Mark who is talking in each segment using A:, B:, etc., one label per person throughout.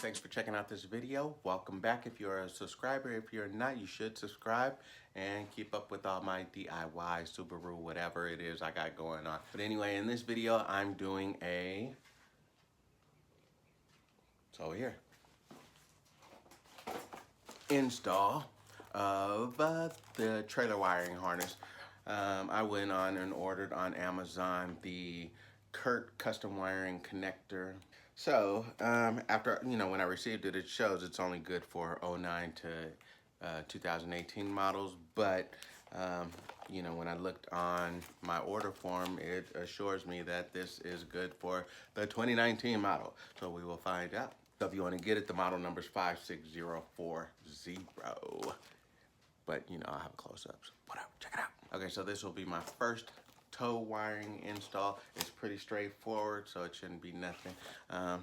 A: thanks for checking out this video. Welcome back. If you're a subscriber, if you're not, you should subscribe and keep up with all my DIY, Subaru, whatever it is I got going on. But anyway, in this video, I'm doing so here, install of the trailer wiring harness. I went on and ordered on Amazon the Kurt custom wiring connector. So after, when I received it, it shows it's only good for 09 to 2018 models, but when I looked on my order form, it assures me that this is good for the 2019 model. So we will find out. So if you want to get it, the model number is 56040. But I'll have close-ups. Whatever, check it out. Okay, so this will be my first tow wiring install. It's pretty straightforward, so it shouldn't be nothing.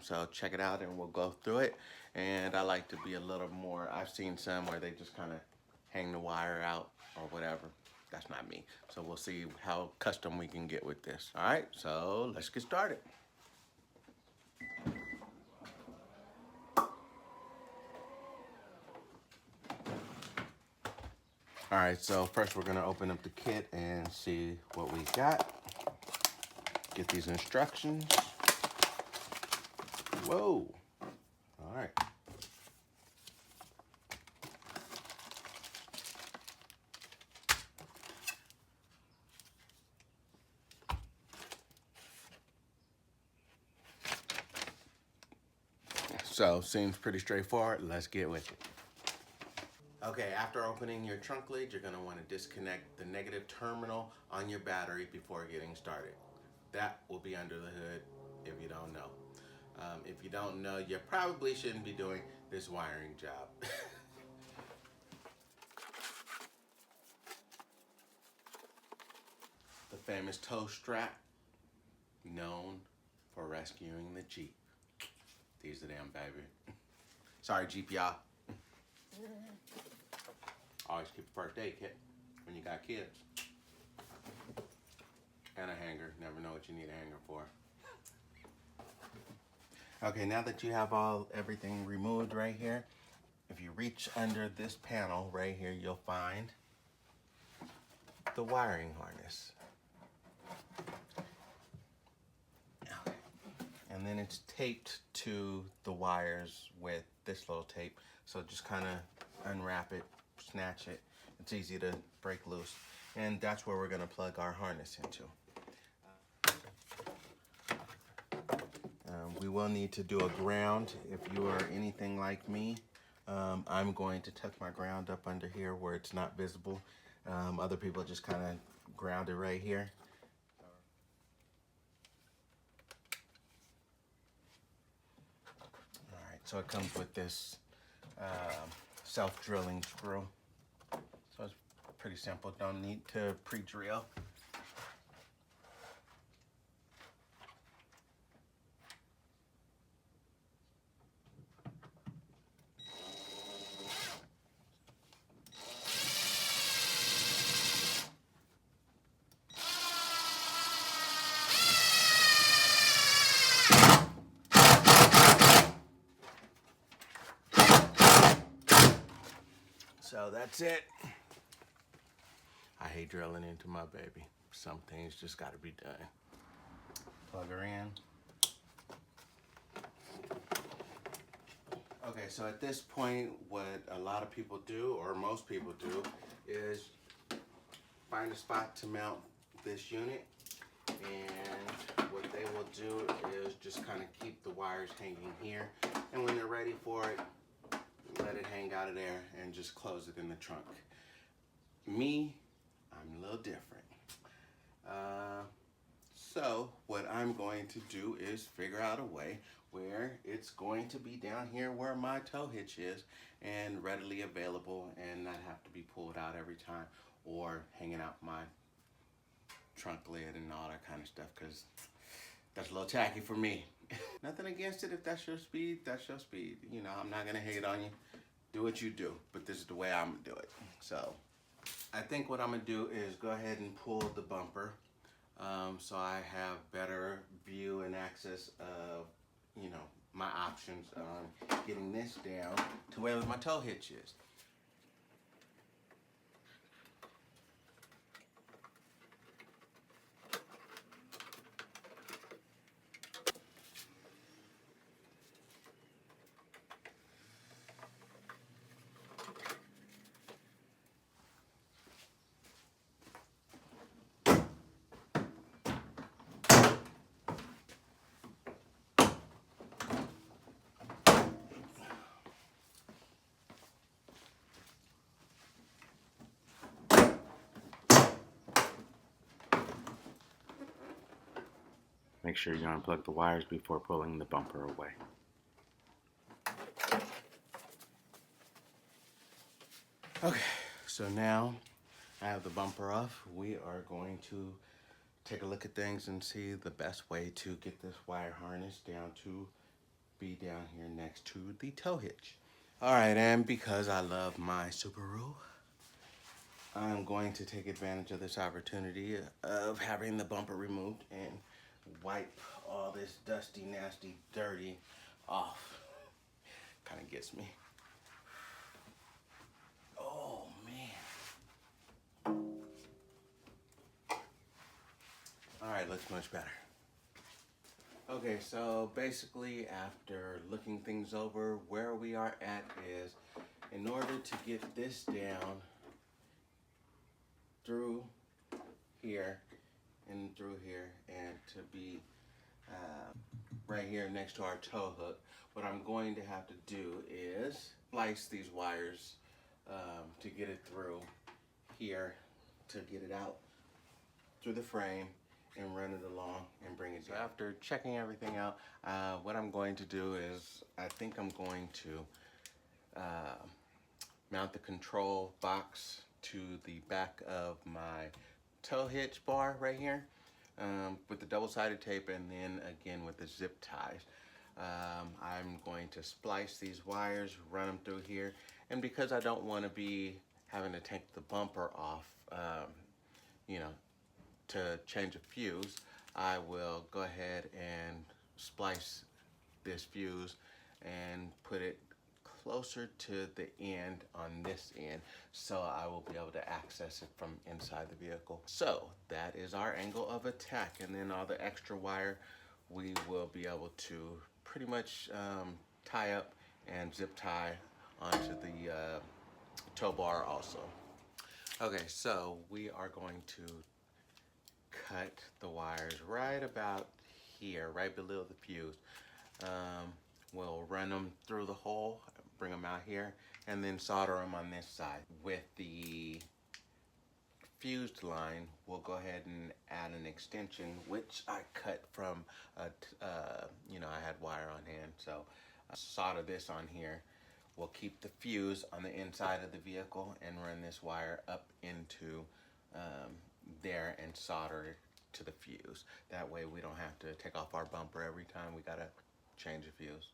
A: So check it out and we'll go through it. And I like to be a little more, I've seen some where they just kind of hang the wire out or whatever. That's not me. So we'll see how custom we can get with this. All right, so let's get started. All right, so first we're gonna open up the kit and see what we got. Get these instructions. Whoa, all right. So, seems pretty straightforward. Let's get with it. Okay, after opening your trunk lid, you're gonna wanna disconnect the negative terminal on your battery before getting started. That will be under the hood if you don't know. If you don't know, you probably shouldn't be doing this wiring job. The famous tow strap, known for rescuing the Jeep. These the damn baby. Sorry, Jeep y'all. Always keep a first aid kit when you got kids. And a hanger. Never know what you need a hanger for. Okay, now that you have everything removed right here, if you reach under this panel right here, you'll find the wiring harness. Okay. And then it's taped to the wires with this little tape. So just kind of unwrap it, snatch it. It's easy to break loose. And that's where we're gonna plug our harness into. We will need to do a ground. If you are anything like me, I'm going to tuck my ground up under here where it's not visible. Other people just kind of ground it right here. All right, so it comes with this self-drilling screw. So it's pretty simple, don't need to pre-drill. So that's it. I hate drilling into my baby. Some things just gotta be done. Plug her in. Okay, so at this point, what a lot of people do, or most people do, is find a spot to mount this unit. And what they will do is just kind of keep the wires hanging here. And when they're ready for it, let it hang out of there and just close it in the trunk. Me, I'm a little different. So what I'm going to do is figure out a way where it's going to be down here where my tow hitch is and readily available and not have to be pulled out every time or hanging out my trunk lid and all that kind of stuff, because that's a little tacky for me. Nothing against it. If that's your speed, that's your speed. I'm not gonna hate on you. Do what you do, but this is the way I'm gonna do it. So I think what I'm gonna do is go ahead and pull the bumper so I have better view and access of my options on getting this down to where my tow hitch is. Make sure you unplug the wires before pulling the bumper away. Okay, so now I have the bumper off. We are going to take a look at things and see the best way to get this wire harness down to be down here next to the tow hitch. All right, and because I love my Subaru, I'm going to take advantage of this opportunity of having the bumper removed and wipe all this dusty, nasty, dirty off. Kind of gets me. Oh, man. All right, looks much better. Okay, so basically after looking things over, where we are at is in order to get this down through here and through here and to be right here next to our tow hook, what I'm going to have to do is splice these wires to get it through here, to get it out through the frame and run it along and bring it down. So after checking everything out, what I'm going to do is I think I'm going to mount the control box to the back of my tow hitch bar right here with the double-sided tape, and then again with the zip ties. I'm going to splice these wires, run them through here, and because I don't want to be having to take the bumper off, you know, to change a fuse, I will go ahead and splice this fuse and put it closer to the end on this end, so I will be able to access it from inside the vehicle. So that is our angle of attack, and then all the extra wire we will be able to pretty much tie up and zip tie onto the tow bar also. Okay, so we are going to cut the wires right about here, right below the fuse. We'll run them through the hole, bring them out here, and then solder them on this side. With the fused line, we'll go ahead and add an extension, which I cut from, you know, I had wire on hand, so I solder this on here. We'll keep the fuse on the inside of the vehicle and run this wire up into there and solder it to the fuse. That way we don't have to take off our bumper every time we gotta change a fuse.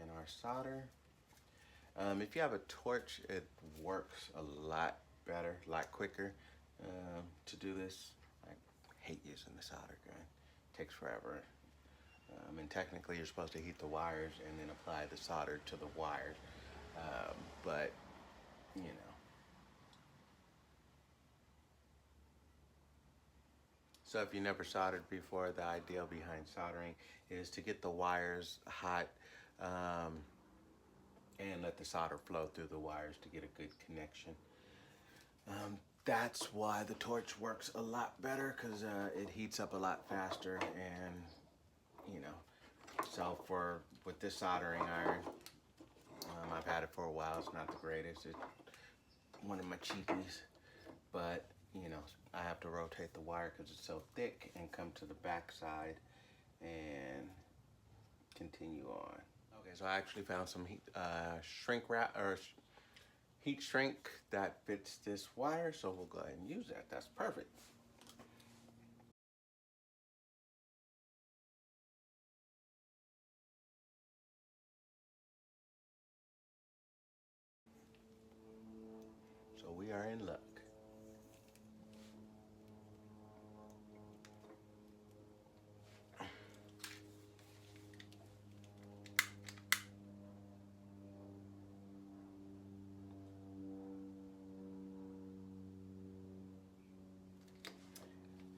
A: And our solder. If you have a torch, it works a lot better, a lot quicker to do this. I hate using the solder gun. It takes forever. And technically you're supposed to heat the wires and then apply the solder to the wires. But, you know. So if you never soldered before, the idea behind soldering is to get the wires hot and let the solder flow through the wires to get a good connection. That's why the torch works a lot better, because it heats up a lot faster, and you know. So with this soldering iron, I've had it for a while. It's not the greatest. It's one of my cheapies, but you know, I have to rotate the wire because it's so thick and come to the back side and continue on. Okay, so I actually found some shrink wrap or heat shrink that fits this wire, so we'll go ahead and use that. That's perfect. are in luck.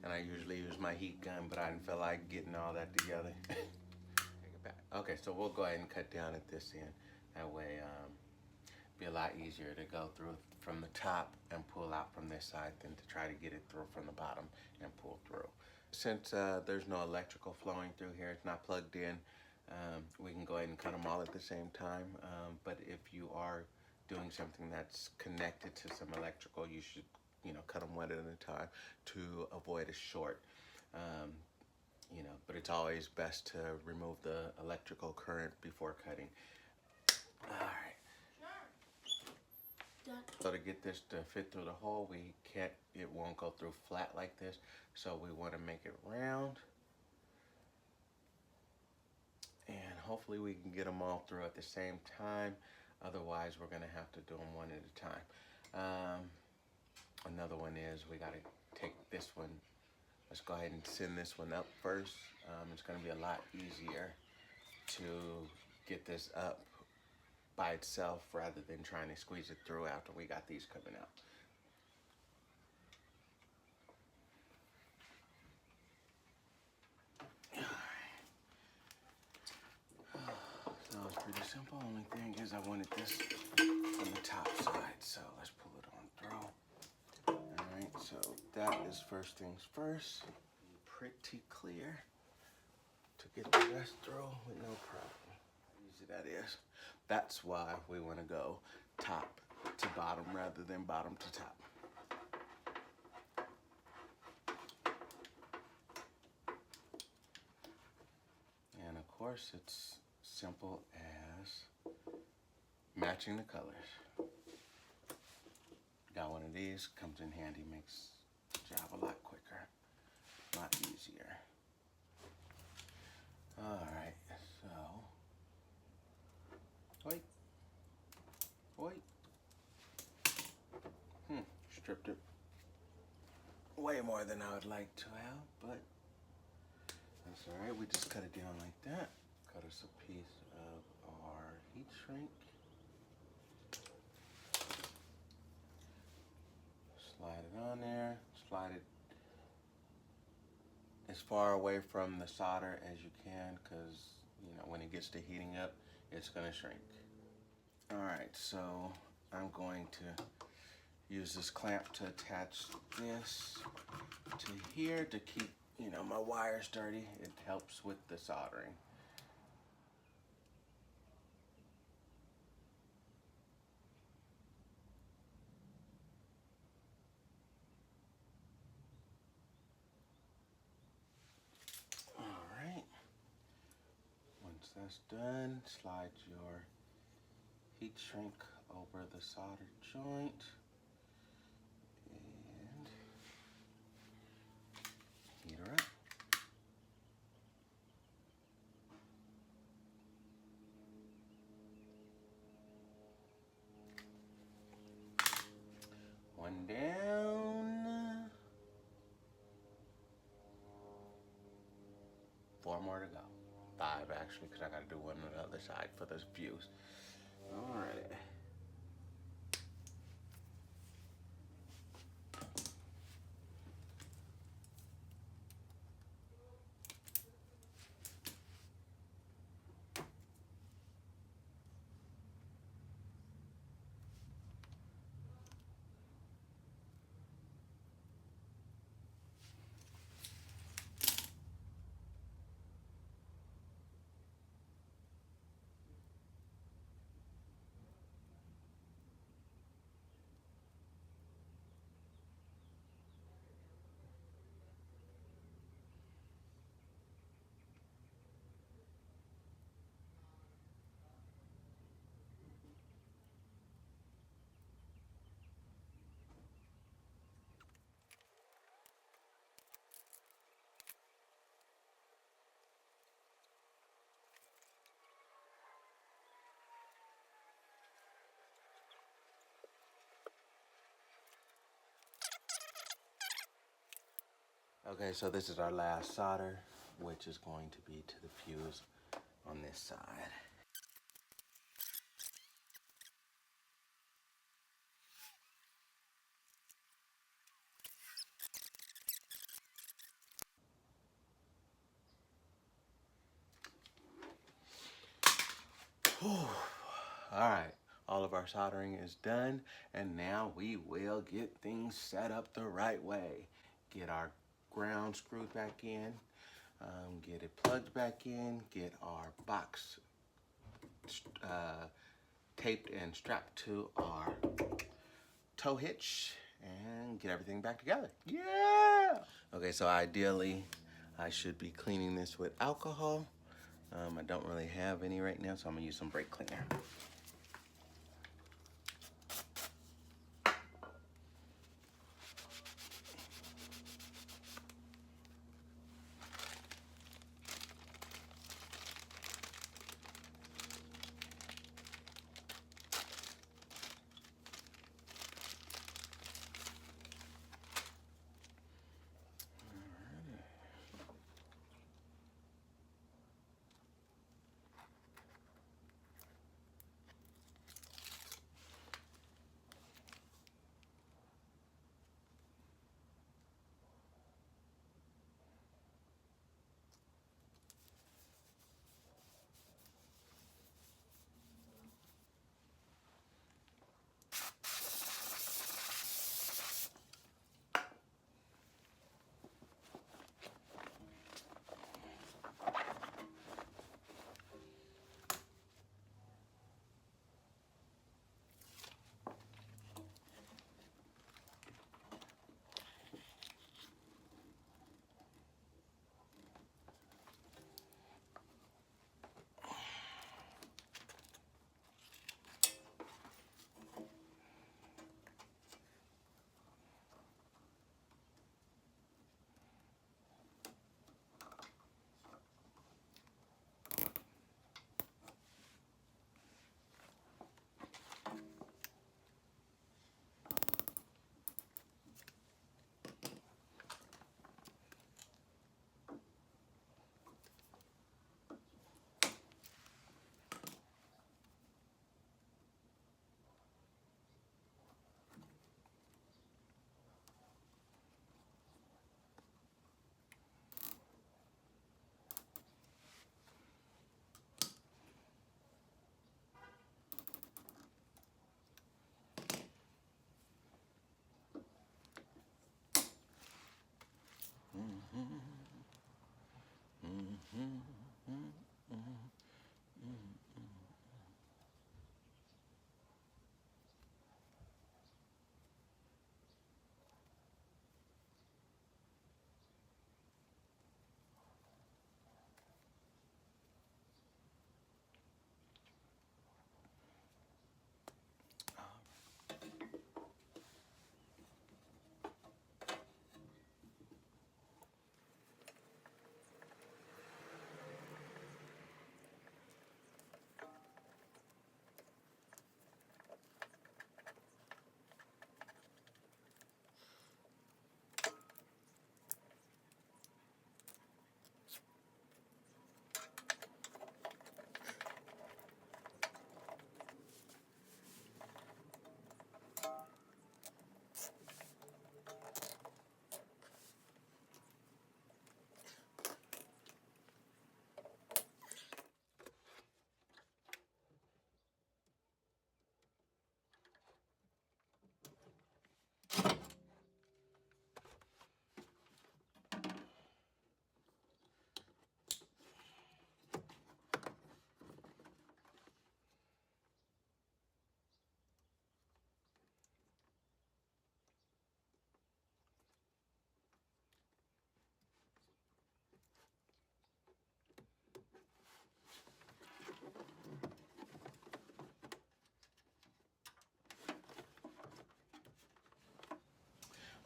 A: And I usually use my heat gun, but I didn't feel like getting all that together. Take it back. Okay, so we'll go ahead and cut down at this end. That way, be a lot easier to go through from the top and pull out from this side than to try to get it through from the bottom and pull through. Since there's no electrical flowing through here, it's not plugged in, we can go ahead and cut them all at the same time. But if you are doing something that's connected to some electrical, you should, cut them one at a time to avoid a short. But it's always best to remove the electrical current before cutting. All right. So to get this to fit through the hole, it won't go through flat like this. So we want to make it round. And hopefully we can get them all through at the same time. Otherwise, we're going to have to do them one at a time. Another one is we got to take this one. Let's go ahead and send this one up first. It's going to be a lot easier to get this up by itself rather than trying to squeeze it through after we got these coming out. So it's pretty simple. Only thing is I wanted this from the top side, so let's pull it on through. Alright, so that is first things first. Pretty clear to get the rest through with no problem. Easy that is. That's why we want to go top to bottom rather than bottom to top. And of course, it's simple as matching the colors. Got one of these, comes in handy, makes the job a lot quicker, a lot easier. All right, so. Wait. Stripped it way more than I would like to have, but that's all right. We just cut it down like that. Cut us a piece of our heat shrink. Slide it on there. Slide it as far away from the solder as you can, because when it gets to heating up, it's going to shrink. All right, so I'm going to use this clamp to attach this to here to keep, my wires dirty. It helps with the soldering. All right. Once that's done, slide your heat shrink over the solder joint. Heat her up. One down. 4 more to go. 5 actually, because I got to do one on the other side for those views. All right. Okay, so this is our last solder, which is going to be to the fuse on this side. All right, all of our soldering is done, and now we will get things set up the right way. Get our ground screwed back in, get it plugged back in, get our box taped and strapped to our tow hitch, and get everything back together. Yeah! Okay, so ideally, I should be cleaning this with alcohol. I don't really have any right now, so I'm gonna use some brake cleaner.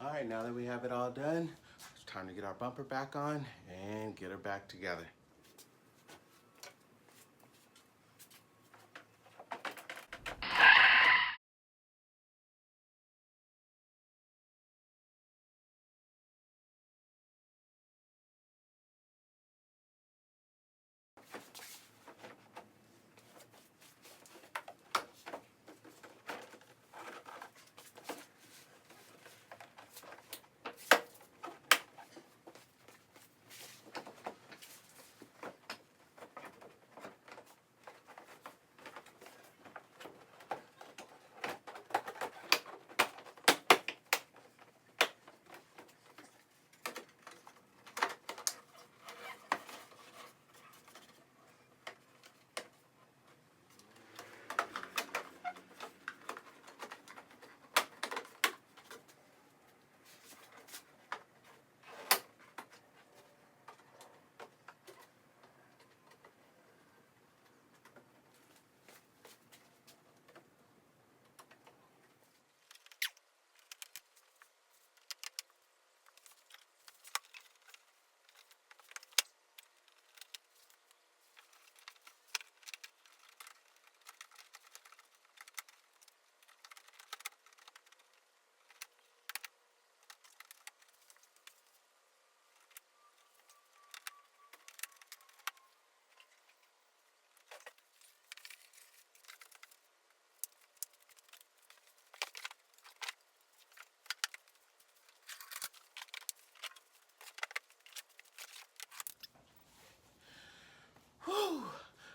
A: All right, now that we have it all done, it's time to get our bumper back on and get her back together.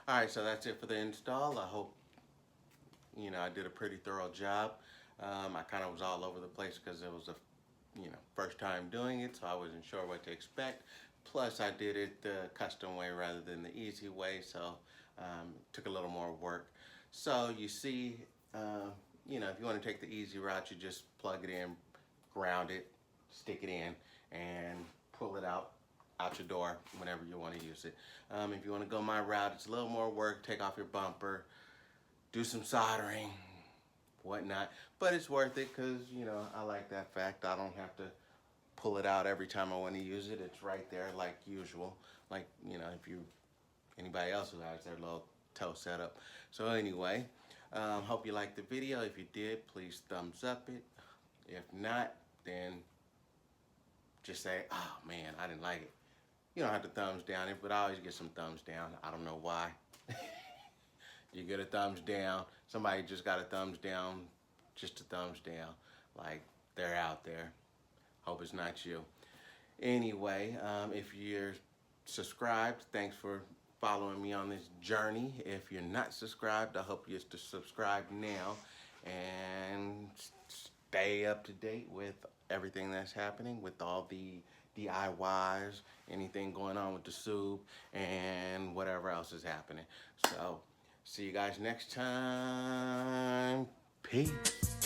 A: All right, so that's it for the install. I hope, I did a pretty thorough job. I kind of was all over the place because it was a, first time doing it, so I wasn't sure what to expect. Plus, I did it the custom way rather than the easy way, so it took a little more work. So you see, if you want to take the easy route, you just plug it in, ground it, stick it in, and pull it out your door whenever you want to use it. If you want to go my route, it's a little more work. Take off your bumper, do some soldering, whatnot, but it's worth it because I like that fact. I don't have to pull it out every time I want to use it. It's right there like usual, like if you anybody else who has their little toe setup. So anyway, hope you liked the video. If you did, please thumbs up it. If not, then just say, oh man, I didn't like it. You don't have to thumbs down it, but I always get some thumbs down. I don't know why. You get a thumbs down. Somebody just got a thumbs down, just a thumbs down. Like, they're out there. Hope it's not you. Anyway, if you're subscribed, thanks for following me on this journey. If you're not subscribed, I hope you're to subscribe now and stay up to date with everything that's happening, with all the DIYs, anything going on with the Sub, and whatever else is happening. So, see you guys next time. Peace.